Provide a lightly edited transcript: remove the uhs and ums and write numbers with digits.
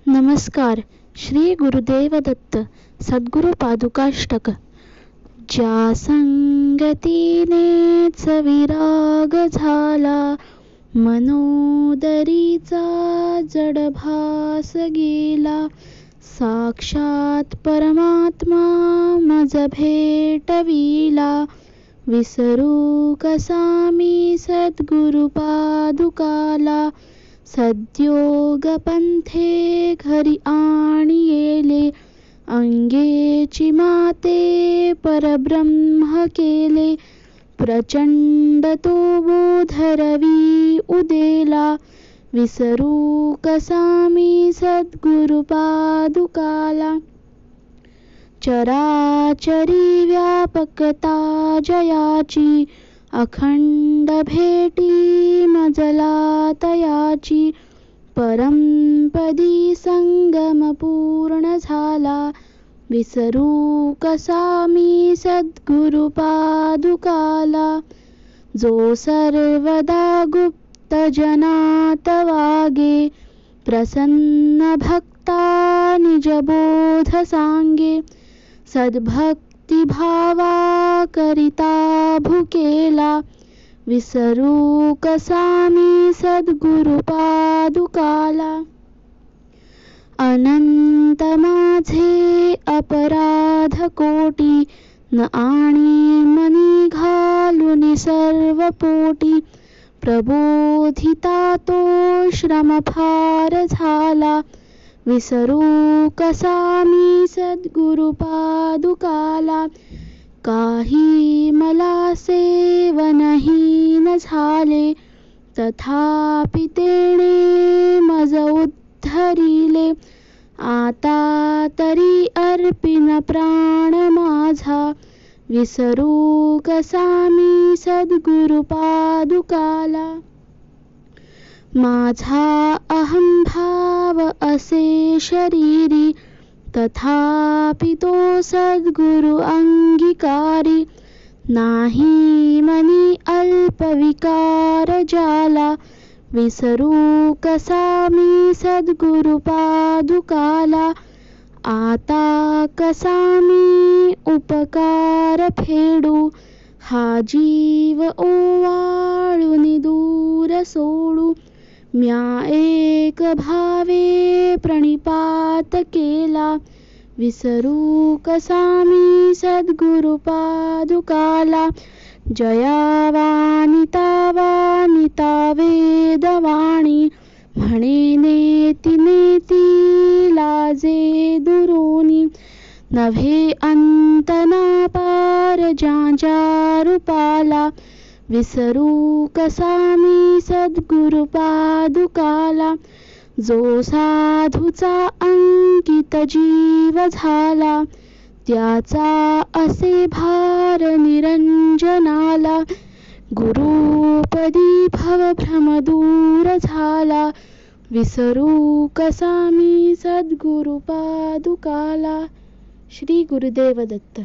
नमस्कार. श्री गुरुदेव दत्त. सद्गुरु पादुकाष्टक. ज्या संगतीनेच विराग झाला, मनोदरीचा जडभास गेला. साक्षात परमात्मा मज भेटविला, विसरू कसा मी सद्गुरु पादुकाला. सद्योग पंथे घरी आणि येले, अंगेची माते परब्रह्म केले. प्रचंड तो बोधरवी उदेला, विसरू कसा मी सद्गुरु पादुकाला. चराचरी व्यापकता जयाची, अखंड भेटी मजला तयाची. परमपदी संगम पूर्ण झाला, विसरू कसा मी सद्गुरु पादुकाला. जो सर्वदा गुप्त जनात वागे, प्रसन्न भक्ता निजबोध सांगे. सद्भक्ती भावा करिता भुकेला, विसरू कसा मी सद्गुरु पादुकाला. अनंत माझे अपराध कोटी, न आणि मनी घालून सर्व पोटी. प्रबोधिता तो श्रम फार झाला, विसरू कसा मी सद्गुरु पादुकाला. काही मला सेवनही न झाले, तथापि तेणे मज उद्धरिले. आता तरी अर्पिन प्राण माझा, विसरू कसा मी सद्गुरु पादुकाला. माझा अहंभाव असे शरीरी, तथापि तो सद्गुरु अंगीकारी. नाही मनी अल्प विकार जाला, विसरू कसा मी सद्गुरु पादुकाला. आता कसा मी उपकार फेडू, हा जीव ओवाळून दूर सोडू. म्या एक भावे प्रणिपात केला, विसरू कसा मी सद्गुरु पादुकाला. जयावानी तावानिता वेदवाणी, म्हणे नेती नेती लाजे दुरोनी. नव्हे अंत ना पार ज्या रूपाला, विसरू कसा मी सद्गुरु पादुकाला. जो साधूचा अंकित जीव झाला, त्याचा असे भार निरंजनाला. गुरुपदी भवभ्रम दूर झाला, विसरू कसा मी सद्गुरु पादुकाला. श्री गुरुदेव दत्त.